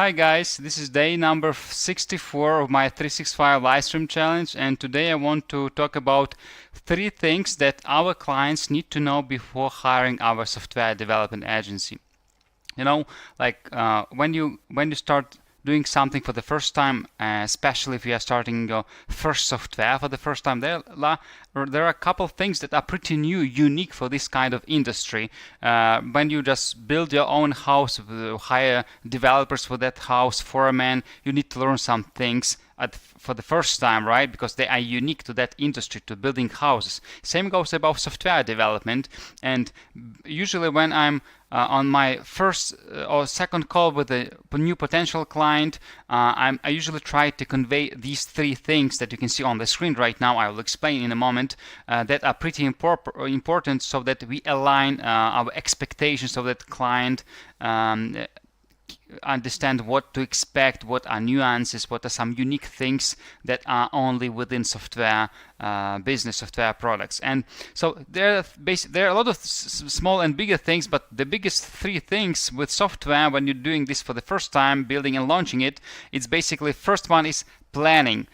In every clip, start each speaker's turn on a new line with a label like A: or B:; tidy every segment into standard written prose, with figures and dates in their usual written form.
A: Hi guys, this is day number 64 of my 365 Livestream challenge, and today I want to talk about 3 things that our clients need to know before hiring our software development agency. You know, like when you start doing something for the first time, especially if you are starting your first software for the first time, there are a couple of things that are pretty new, unique for this kind of industry. When you just build your own house, hire developers for that house, foreman, you need to learn some things for the first time, right? Because they are unique to that industry, to building houses. Same goes about software development. And usually when I'm on my first or second call with a new potential client, I usually try to convey these 3 things that you can see on the screen right now. I will explain in a moment, that are pretty important, so that we align our expectations of that client, understand what to expect, what are nuances, what are some unique things that are only within software business, software products. And so there are a lot of small and bigger things, but the biggest 3 things with software when you're doing this for the first time, building and launching it, it's basically, first one is planning.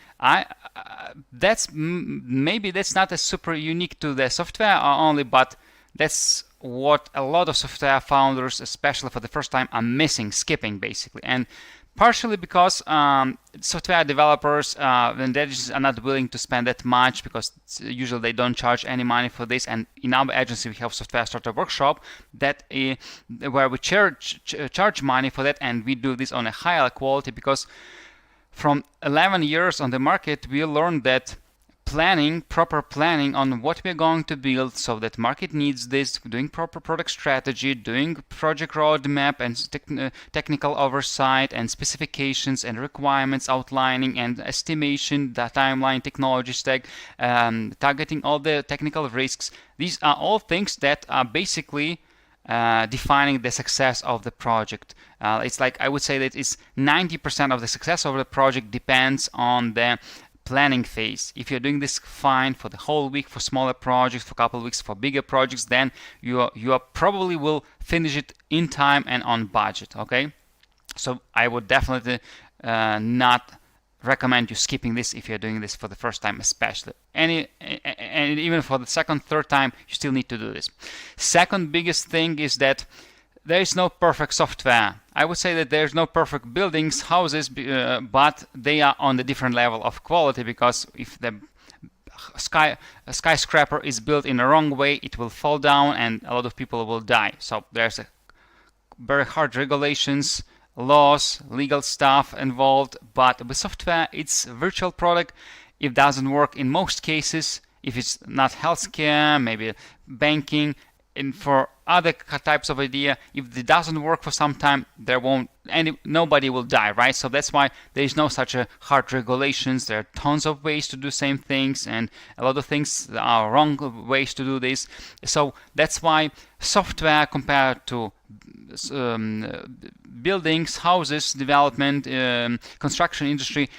A: Maybe that's not a super unique to the software only, but that's what a lot of software founders, especially for the first time, are missing, skipping basically. And partially because software developers and agencies are not willing to spend that much, because usually they don't charge any money for this. And in our agency we have software starter workshop that where we charge money for that, and we do this on a higher quality, because from 11 years on the market we learned that proper planning on what we're going to build, so that market needs this, doing proper product strategy, doing project roadmap and technical oversight and specifications and requirements outlining and estimation, the timeline, technology stack, targeting all the technical risks. These are all things that are basically defining the success of the project. It's like, I would say that it's 90% of the success of the project depends on the planning phase. If you're doing this fine for the whole week for smaller projects, for a couple of weeks for bigger projects, then you are probably will finish it in time and on budget. Okay, so I would definitely not recommend you skipping this if you're doing this for the first time, especially. And even for the second, third time, you still need to do this. Second biggest thing is that there is no perfect software. I would say that there's no perfect buildings, houses, but they are on a different level of quality, because if the skyscraper is built in the wrong way, it will fall down and a lot of people will die. So there's a very hard regulations, laws, legal stuff involved. But with software, it's a virtual product. It doesn't work in most cases. If it's not healthcare, maybe banking, and for other types of idea, if it doesn't work for some time, nobody will die, right? So that's why there is no such a hard regulations. There are tons of ways to do same things, and a lot of things are wrong ways to do this. So that's why software compared to buildings, houses, development, construction industry,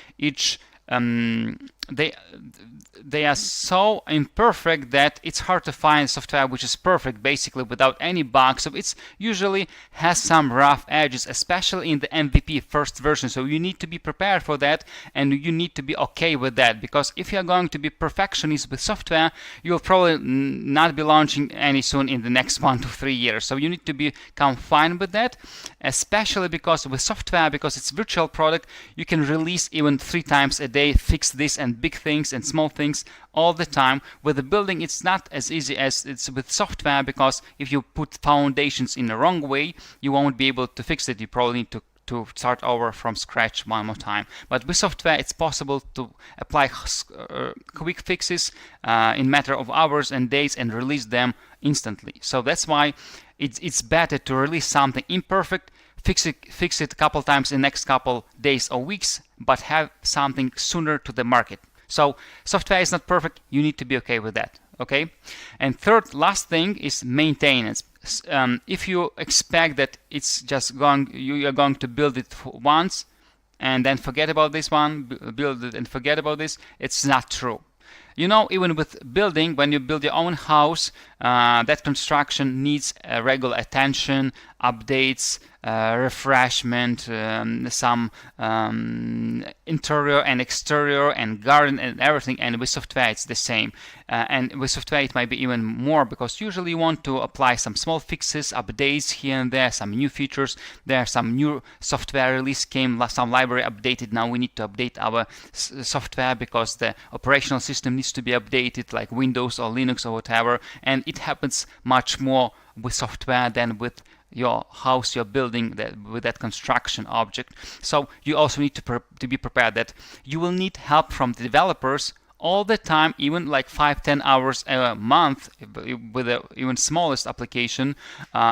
A: they are so imperfect that it's hard to find software which is perfect, basically without any bugs. So it's usually has some rough edges, especially in the MVP first version. So you need to be prepared for that, and you need to be okay with that, because if you're going to be perfectionist with software, you'll probably not be launching any soon in the next 1 to 3 years. So you need to become fine with that, especially because with software, because it's virtual product, you can release even 3 times a day, fix this and big things and small things all the time. With the building, it's not as easy as it's with software, because if you put foundations in the wrong way, you won't be able to fix it. You probably need to start over from scratch one more time. But with software, it's possible to apply quick fixes in matter of hours and days and release them instantly. So that's why it's better to release something imperfect, fix it a couple times in the next couple days or weeks, but have something sooner to the market. So software is not perfect. You need to be okay with that. Okay. And last thing is maintenance. If you expect that it's just you are going to build it once and then forget about this one, build it and forget about this, it's not true. you know, even with building, when you build your own house, that construction needs regular attention, updates, refreshment, some interior and exterior and garden and everything. And with software it's the same, and with software it might be even more, because usually you want to apply some small fixes, updates here and there, some new features. There are some new software release came, some library updated. Now we need to update our software because the operational system needs to be updated, like Windows or Linux or whatever. And it happens much more with software than with your house you're building with that construction object. So you also need to be prepared that you will need help from the developers all the time, even like 5-10 hours a month with the even smallest application.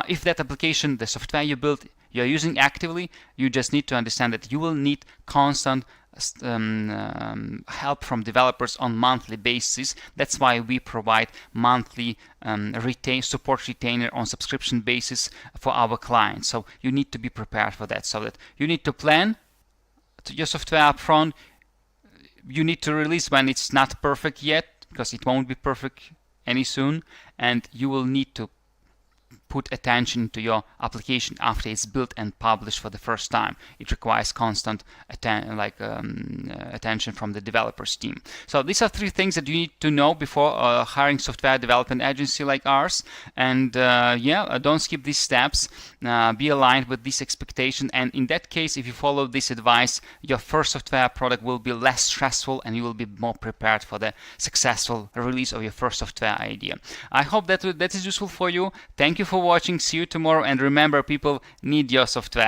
A: If that application, the software you built, you're using actively, you just need to understand that you will need constant help from developers on monthly basis. That's why we provide monthly support retainer on subscription basis for our clients. So you need to be prepared for that. So that you need to plan your software upfront. You need to release when it's not perfect yet, because it won't be perfect any soon, and you will need to put attention to your application after it's built and published for the first time. It requires constant attention from the developers team. So these are 3 things that you need to know before hiring software development agency like ours. And don't skip these steps. Be aligned with this expectation. And in that case, if you follow this advice, your first software product will be less stressful and you will be more prepared for the successful release of your first software idea. I hope that is useful for you. Thank you for watching. See you tomorrow, and remember, people need your software.